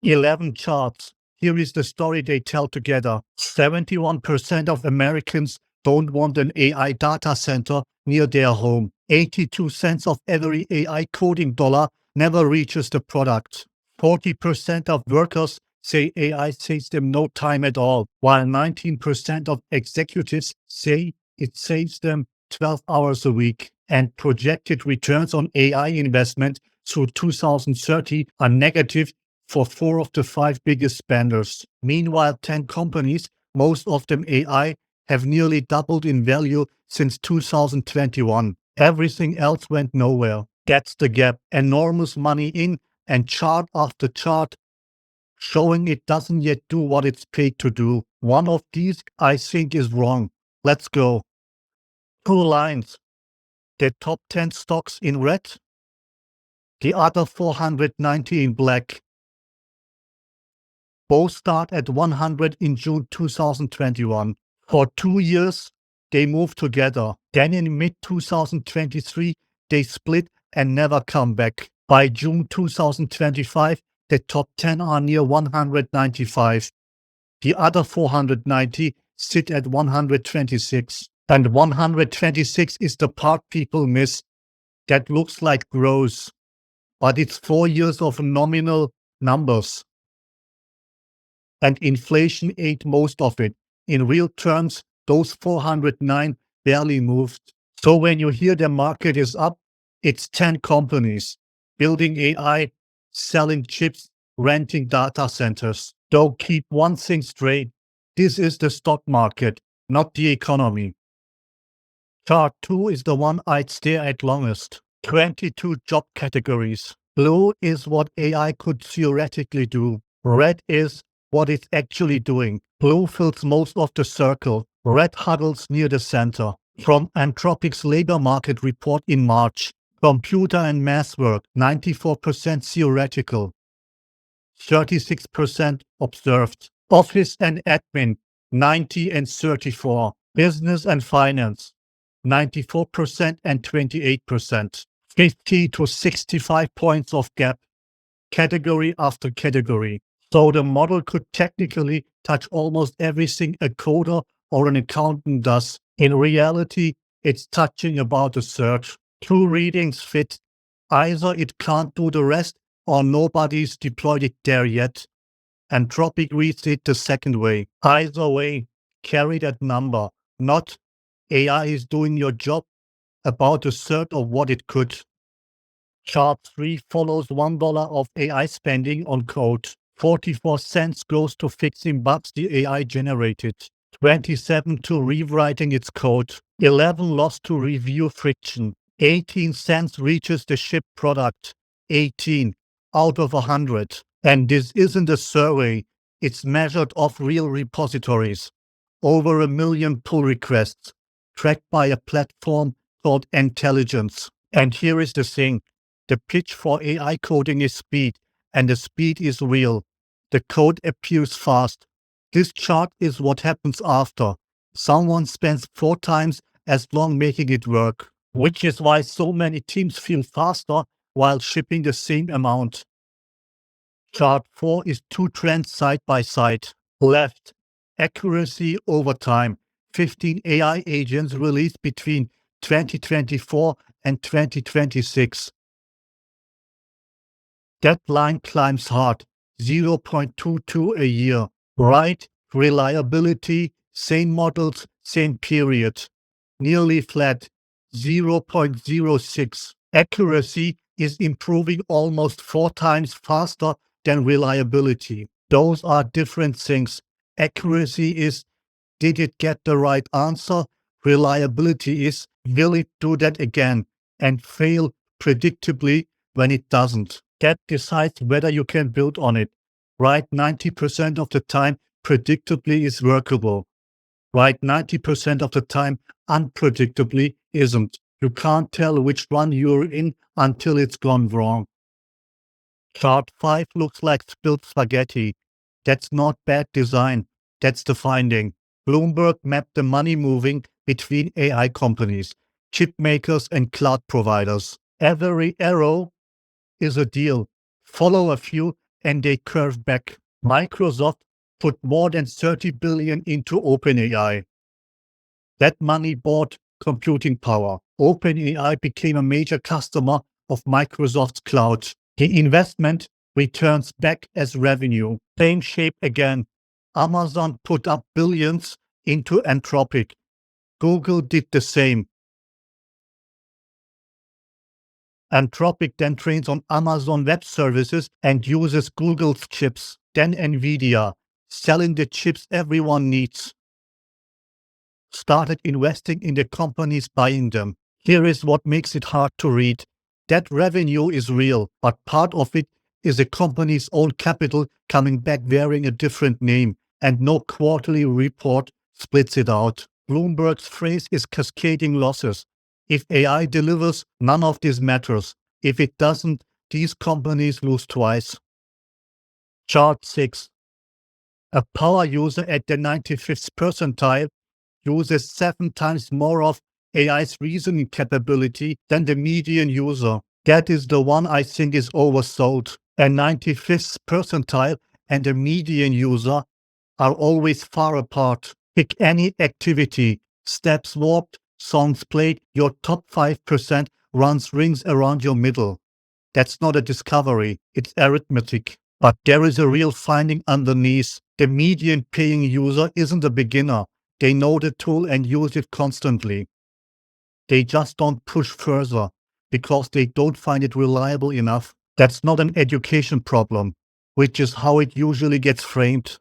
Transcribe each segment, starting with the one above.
11 charts. Here is the story they tell together. 71% of Americans don't want an AI data center near their home. 82 cents of every AI coding dollar never reaches the product. 40% of workers say AI saves them no time at all, while 19% of executives say it saves them 12 hours a week. And projected returns on AI investment through 2030 are negative for 4 of the 5 biggest spenders. Meanwhile, 10 companies, most of them AI, have nearly doubled in value since 2021. Everything else went nowhere. That's the gap. Enormous money in, and chart after chart showing it doesn't yet do what it's paid to do. One of these, I think, is wrong. Let's go. 2 lines. The top 10 stocks in red, the other 490 in black. Both start at 100 in June 2021. For 2 years, they moved together. Then in mid-2023, they split and never come back. By June 2025, the top 10 are near 195. The other 490 sit at 126. And 126 is the part people miss. That looks like growth, but it's 4 years of nominal numbers. And inflation ate most of it. In real terms, those 409 barely moved. So when you hear the market is up, it's 10 companies building AI, selling chips, renting data centers. Though keep one thing straight, this is the stock market, not the economy. Chart 2 is the one I'd stare at longest. 22 job categories. Blue is what AI could theoretically do. Red is what it's actually doing. Blue fills most of the circle. Red huddles near the center. From Anthropic's labor market report in March, computer and math work, 94% theoretical, 36% observed. Office and admin, 90 and 34. Business and finance, 94% and 28%. 50 to 65 points of gap, category after category. So the model could technically touch almost everything a coder or an accountant does. In reality, it's touching about a third. 2 readings fit. Either it can't do the rest or nobody's deployed it there yet. Anthropic reads it the second way. Either way, carry that number. Not AI is doing your job, about a third of what it could. Chart 3 follows $1 of AI spending on code. 44 cents goes to fixing bugs the AI generated. 27 to rewriting its code. 11 lost to review friction. 18 cents reaches the shipped product. 18 out of 100. And this isn't a survey. It's measured off real repositories. Over 1 million pull requests, tracked by a platform called Intelligence. And here is the thing. The pitch for AI coding is speed, and the speed is real. The code appears fast. This chart is what happens after. Someone spends 4 times as long making it work, which is why so many teams feel faster while shipping the same amount. Chart 4 is 2 trends side by side. Left, accuracy over time. 15 AI agents released between 2024 and 2026. That line climbs hard, 0.22 a year. Right, reliability, same models, same period. Nearly flat, 0.06. Accuracy is improving almost 4 times faster than reliability. Those are different things. Accuracy is, did it get the right answer? Reliability is, will it do that again and fail predictably when it doesn't? That decides whether you can build on it. Right 90% of the time, predictably is workable. Right 90% of the time, unpredictably isn't. You can't tell which one you're in until it's gone wrong. Chart 5 looks like spilled spaghetti. That's not bad design. That's the finding. Bloomberg mapped the money moving between AI companies, chip makers, and cloud providers. Every arrow is a deal. Follow a few, and they curve back. Microsoft put more than $30 billion into OpenAI. That money bought computing power. OpenAI became a major customer of Microsoft's cloud. The investment returns back as revenue. Same shape again. Amazon put up billions into Anthropic. Google did the same. Anthropic then trains on Amazon Web Services and uses Google's chips. Then Nvidia, selling the chips everyone needs, started investing in the companies buying them. Here is what makes it hard to read. That revenue is real, but part of it is the company's own capital coming back wearing a different name, and no quarterly report splits it out. Bloomberg's phrase is cascading losses. If AI delivers, none of this matters. If it doesn't, these companies lose twice. Chart 6. A power user at the 95th percentile uses 7 times more of AI's reasoning capability than the median user. That is the one I think is oversold. A 95th percentile and a median user are always far apart. Pick any activity. Steps walked, songs played, your top 5% runs rings around your middle. That's not a discovery, it's arithmetic. But there is a real finding underneath. The median paying user isn't a beginner. They know the tool and use it constantly. They just don't push further because they don't find it reliable enough. That's not an education problem, which is how it usually gets framed.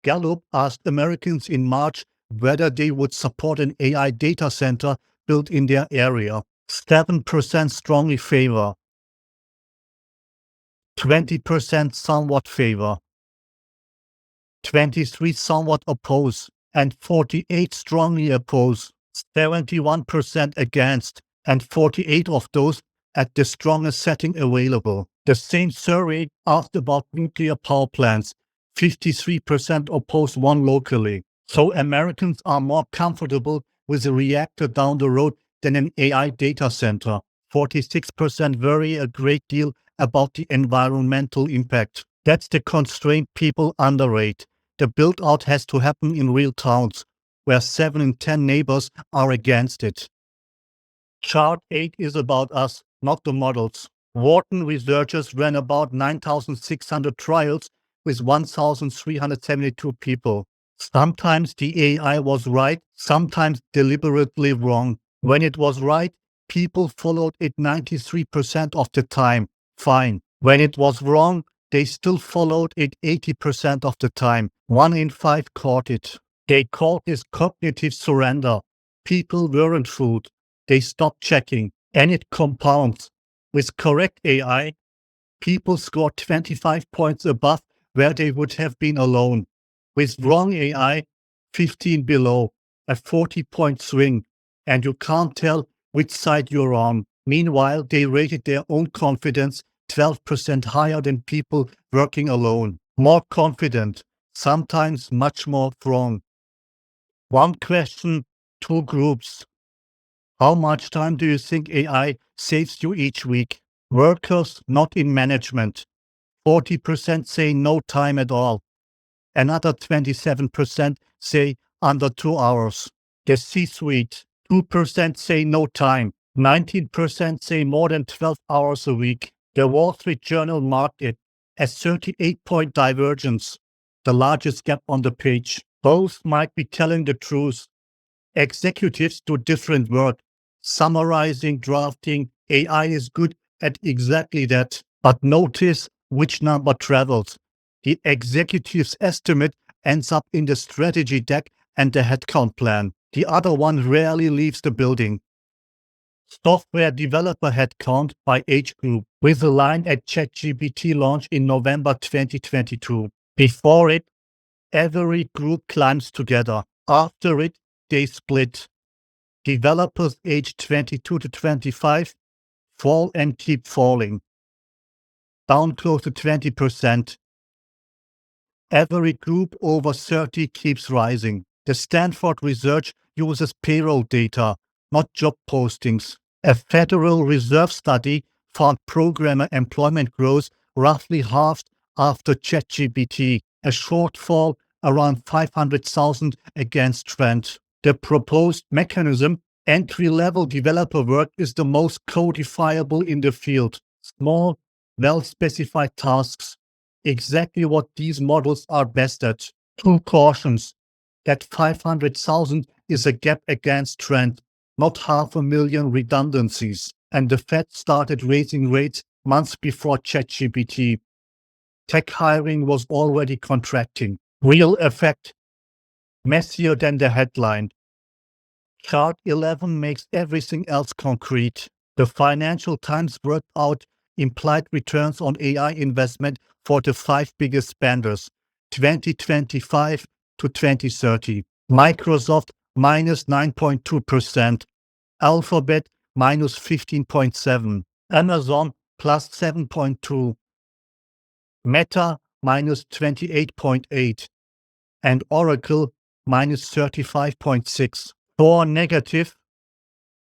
Gallup asked Americans in March whether they would support an AI data center built in their area. 7% strongly favor, 20% somewhat favor, 23% somewhat oppose, and 48% strongly oppose. 71% against, and 48 of those at the strongest setting available. The same survey asked about nuclear power plants. 53% oppose one locally. So Americans are more comfortable with a reactor down the road than an AI data center. 46% worry a great deal about the environmental impact. That's the constraint people underrate. The build-out has to happen in real towns, where 7 in 10 neighbors are against it. Chart 8 is about us, not the models. Wharton researchers ran about 9,600 trials with 1,372 people. Sometimes the AI was right, sometimes deliberately wrong. When it was right, people followed it 93% of the time. Fine. When it was wrong, they still followed it 80% of the time. 1 in 5 caught it. They called this cognitive surrender. People weren't fooled. They stopped checking. And it compounds. With correct AI, people scored 25 points above where they would have been alone. With wrong AI, 15 below. A 40-point swing. And you can't tell which side you're on. Meanwhile, they rated their own confidence 12% higher than people working alone. More confident, sometimes much more wrong. One question, 2 groups. How much time do you think AI saves you each week? Workers not in management. 40% say no time at all. Another 27% say under 2 hours. The C-suite. 2% say no time. 19% say more than 12 hours a week. The Wall Street Journal marked it as 38-point divergence, the largest gap on the page. Both might be telling the truth. Executives do different work. Summarizing, drafting, AI is good at exactly that. But notice which number travels. The executive's estimate ends up in the strategy deck and the headcount plan. The other one rarely leaves the building. Software developer headcount by age group, with a line at ChatGPT launch in November 2022. Before it, every group climbs together. After it, they split. Developers aged 22 to 25 fall and keep falling, down close to 20%. Every group over 30 keeps rising. The Stanford research uses payroll data, not job postings. A Federal Reserve study found programmer employment growth roughly halved after ChatGPT, a shortfall around 500,000 against trend. The proposed mechanism, entry-level developer work, is the most codifiable in the field. Small, well-specified tasks, exactly what these models are best at. Two cautions: that 500,000 is a gap against trend, not 500,000 redundancies. And the Fed started raising rates months before ChatGPT. Tech hiring was already contracting. Real effect, messier than the headline. Chart 11 makes everything else concrete. The Financial Times worked out implied returns on AI investment for the 5 biggest spenders, 2025 to 2030. Microsoft minus 9.2%, Alphabet minus 15.7%, Amazon plus 7.2%, Meta minus 28.8%, and Oracle minus 35.6%. 4 negative,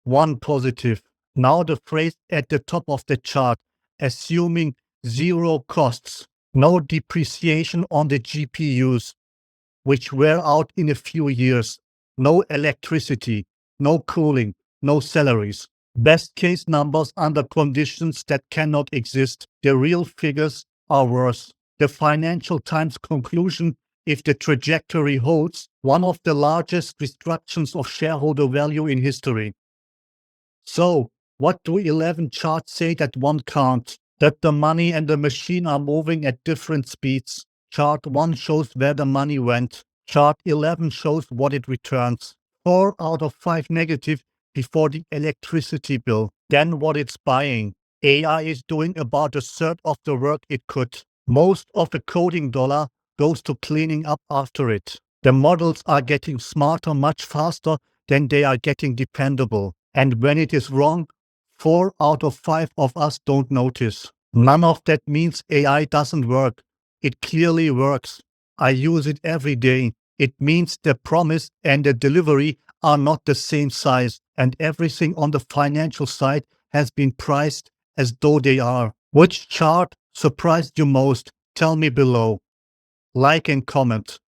1 positive. Now the phrase at the top of the chart, assuming zero costs, no depreciation on the GPUs, which wear out in a few years, no electricity, no cooling, no salaries. Best case numbers under conditions that cannot exist. The real figures are worse. The Financial Times conclusion: if the trajectory holds, one of the largest destructions of shareholder value in history. So, what do 11 charts say that one can't? That the money and the machine are moving at different speeds. Chart 1 shows where the money went. Chart 11 shows what it returns. 4 out of 5 negative before the electricity bill. Then what it's buying. AI is doing about a third of the work it could. Most of the coding dollar goes to cleaning up after it. The models are getting smarter much faster than they are getting dependable. And when it is wrong, 4 out of 5 of us don't notice. None of that means AI doesn't work. It clearly works. I use it every day. It means the promise and the delivery are not the same size, and everything on the financial side has been priced as though they are. Which chart surprised you most? Tell me below. Like and comment.